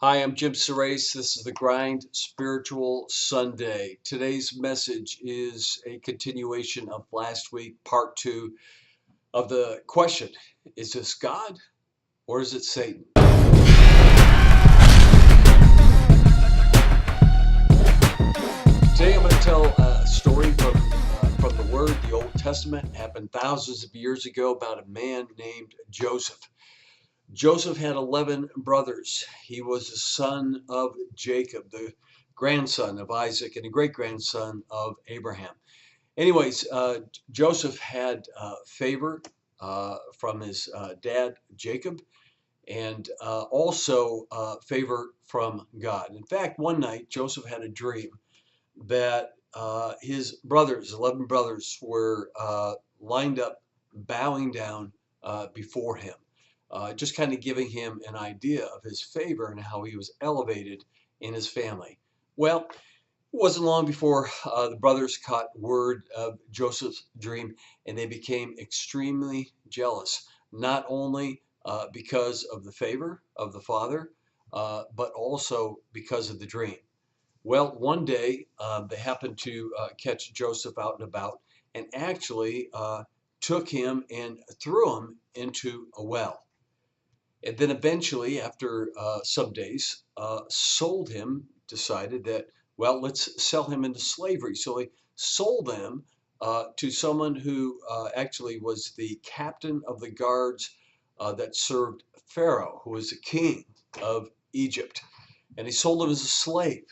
Hi, I'm Jim Surace. This is the Grind Spiritual Sunday. Today's message is a continuation of last week, part two of the question: is this God or is it Satan? Today I'm going to tell a story from the Word, the Old Testament. It happened thousands of years ago about a man named Joseph. Joseph had 11 brothers. He was the son of Jacob, the grandson of Isaac, and a great grandson of Abraham. Anyways, Joseph had favor from his dad, Jacob, and also favor from God. In fact, one night, Joseph had a dream that his brothers, 11 brothers, were lined up, bowing down before him, just kind of giving him an idea of his favor and how he was elevated in his family. Well, it wasn't long before the brothers caught word of Joseph's dream and they became extremely jealous, not only because of the favor of the father, but also because of the dream. Well, one day they happened to catch Joseph out and about and actually took him and threw him into a well. And then eventually, after some days, sold him, decided that, well, let's sell him into slavery. So they sold them to someone who actually was the captain of the guards that served Pharaoh, who was the king of Egypt. And he sold him as a slave.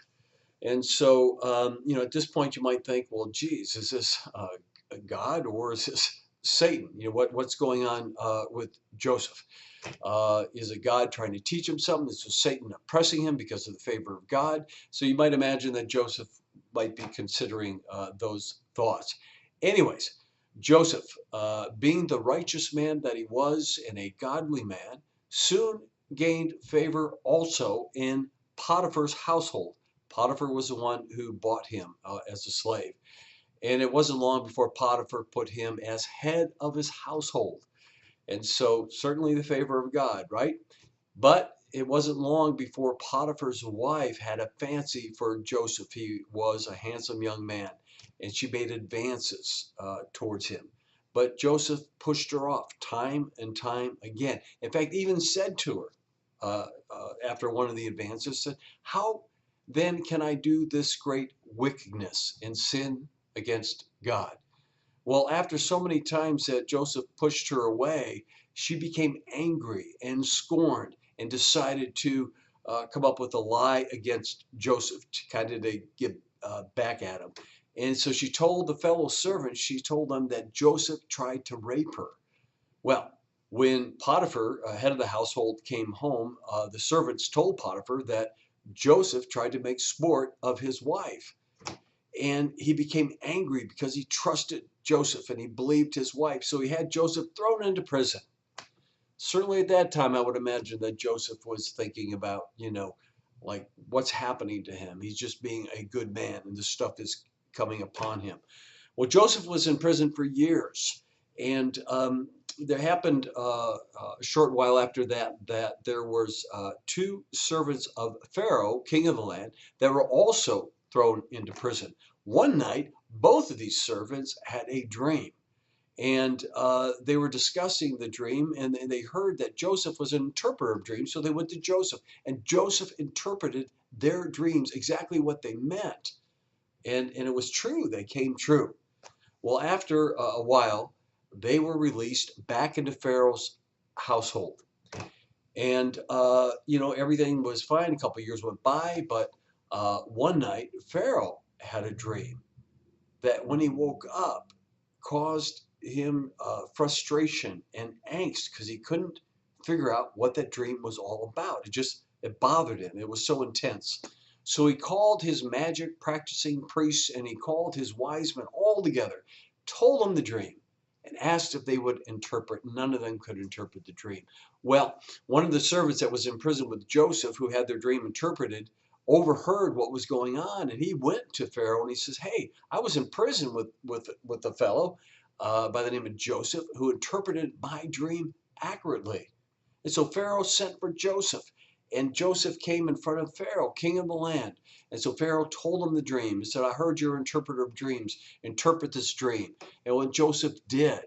And so, at this point, you might think, well, geez, is this God or is this Satan? What's going on with Joseph? Is it God trying to teach him something? Is it Satan oppressing him because of the favor of God? So you might imagine that Joseph might be considering those thoughts. Anyways, Joseph, being the righteous man that he was and a godly man, soon gained favor also in Potiphar's household. Potiphar was the one who bought him as a slave. And it wasn't long before Potiphar put him as head of his household. And so, certainly the favor of God, right? But it wasn't long before Potiphar's wife had a fancy for Joseph. He was a handsome young man, and she made advances towards him. But Joseph pushed her off time and time again. In fact, even said to her after one of the advances, said, "How then can I do this great wickedness and sin against God?" Well, after so many times that Joseph pushed her away, she became angry and scorned and decided to come up with a lie against Joseph to kind of to get back at him. And so she told the fellow servants, she told them that Joseph tried to rape her. Well, when Potiphar, head of the household, came home, the servants told Potiphar that Joseph tried to make sport of his wife. And he became angry because he trusted Joseph and he believed his wife. So he had Joseph thrown into prison. Certainly at that time, I would imagine that Joseph was thinking about, like what's happening to him. He's just being a good man and this stuff is coming upon him. Well, Joseph was in prison for years. And there happened a short while after that there was two servants of Pharaoh, king of the land, that were also thrown into prison. One night, both of these servants had a dream, and they were discussing the dream, and they heard that Joseph was an interpreter of dreams, so they went to Joseph, and Joseph interpreted their dreams exactly what they meant, and it was true. They came true. Well, after a while, they were released back into Pharaoh's household. And, everything was fine. A couple of years went by, but one night, Pharaoh had a dream that when he woke up caused him frustration and angst because he couldn't figure out what that dream was all about. It bothered him. It was so intense. So he called his magic practicing priests and he called his wise men all together, told them the dream, and asked if they would interpret. None of them could interpret the dream. Well, one of the servants that was in prison with Joseph, who had their dream interpreted, overheard what was going on, and he went to Pharaoh and he says, "Hey, I was in prison with a fellow by the name of Joseph who interpreted my dream accurately." And so Pharaoh sent for Joseph, And Joseph came in front of Pharaoh, king of the land. And so Pharaoh told him the dream. He said, I heard you're an interpreter of dreams. Interpret this dream. And what Joseph did,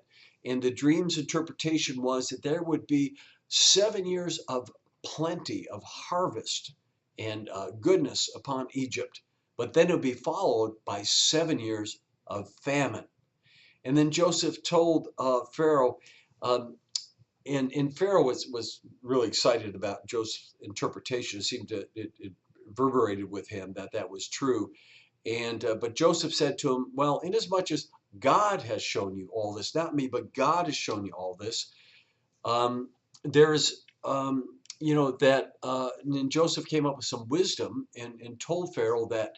and the dream's interpretation was that there would be 7 years of plenty of harvest and goodness upon Egypt. But then it would be followed by 7 years of famine. And then Joseph told Pharaoh, um, and Pharaoh was really excited about Joseph's interpretation. It seemed it reverberated with him that that was true. And but Joseph said to him, well, inasmuch as God has shown you all this, not me, but God has shown you all this, there's that and Joseph came up with some wisdom and told Pharaoh that,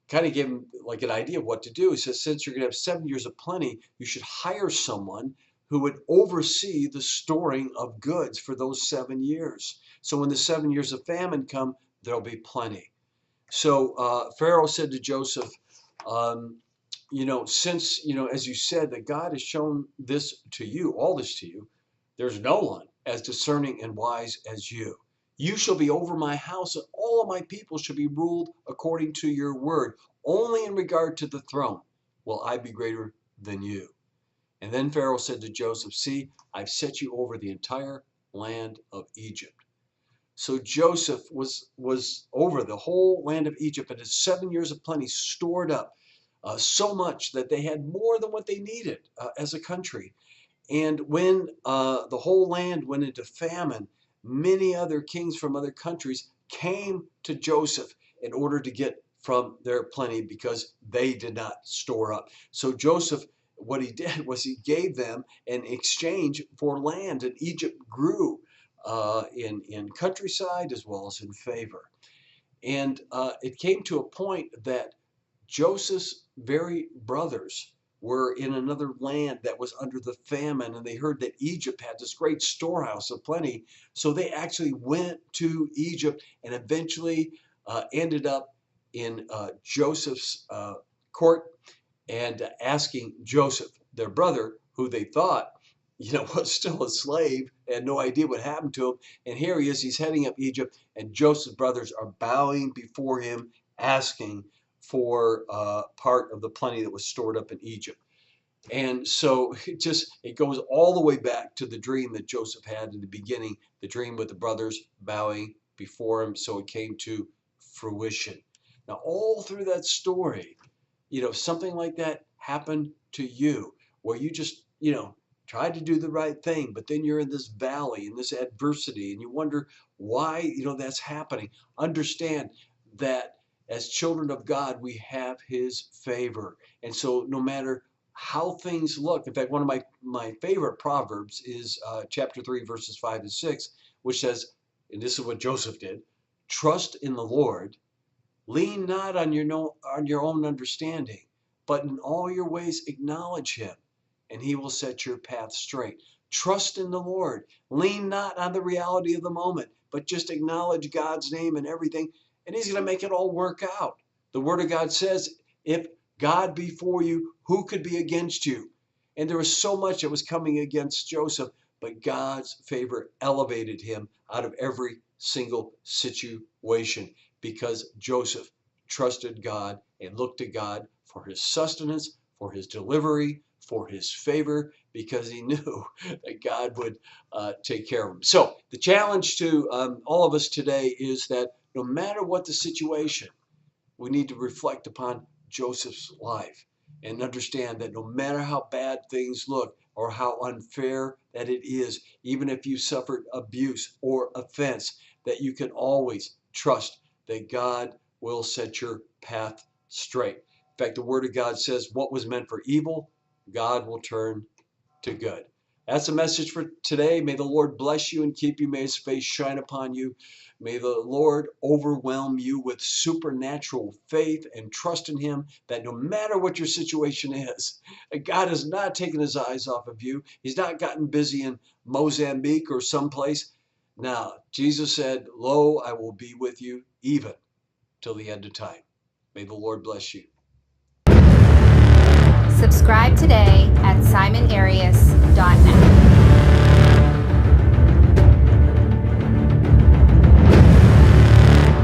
kind of gave him like an idea of what to do. He says, since you're going to have 7 years of plenty, you should hire someone who would oversee the storing of goods for those 7 years. So when the 7 years of famine come, there'll be plenty. So Pharaoh said to Joseph, since, as you said, that God has shown this to you, all this to you, there's no one as discerning and wise as you. You shall be over my house, and all of my people shall be ruled according to your word. Only in regard to the throne will I be greater than you. And then Pharaoh said to Joseph, see, I've set you over the entire land of Egypt. So Joseph was over the whole land of Egypt, and had 7 years of plenty stored up, so much that they had more than what they needed as a country. And when the whole land went into famine, many other kings from other countries came to Joseph in order to get from their plenty because they did not store up. So Joseph, what he did was he gave them in exchange for land, and Egypt grew in countryside as well as in favor. And it came to a point that Joseph's very brothers were in another land that was under the famine, and they heard that Egypt had this great storehouse of plenty. So they actually went to Egypt and eventually ended up in Joseph's court and asking Joseph, their brother, who they thought, was still a slave, had no idea what happened to him. And here he is, he's heading up Egypt, and Joseph's brothers are bowing before him, asking for part of the plenty that was stored up in Egypt. And so it goes all the way back to the dream that Joseph had in the beginning, the dream with the brothers bowing before him. So it came to fruition. Now, all through that story, something like that happened to you, where you just, tried to do the right thing, but then you're in this valley, in this adversity, and you wonder why, that's happening. Understand that as children of God, we have his favor. And so no matter how things look, in fact, one of my favorite Proverbs is chapter 3, verses 5 and 6, which says, and this is what Joseph did, trust in the Lord, lean not on your own understanding, but in all your ways acknowledge him, and he will set your path straight. Trust in the Lord. Lean not on the reality of the moment, but just acknowledge God's name and everything, and he's going to make it all work out. The word of God says, if God be for you, who could be against you? And there was so much that was coming against Joseph, but God's favor elevated him out of every single situation because Joseph trusted God and looked to God for his sustenance, for his delivery, for his favor, because he knew that God would take care of him. So the challenge to all of us today is that no matter what the situation, we need to reflect upon Joseph's life and understand that no matter how bad things look or how unfair that it is, even if you suffered abuse or offense, that you can always trust that God will set your path straight. In fact, the Word of God says what was meant for evil, God will turn to good. That's the message for today. May the Lord bless you and keep you. May his face shine upon you. May the Lord overwhelm you with supernatural faith and trust in him, that no matter what your situation is, God has not taken his eyes off of you. He's not gotten busy in Mozambique or someplace. Now, Jesus said, lo, I will be with you even till the end of time. May the Lord bless you. Subscribe today at simonarias.net.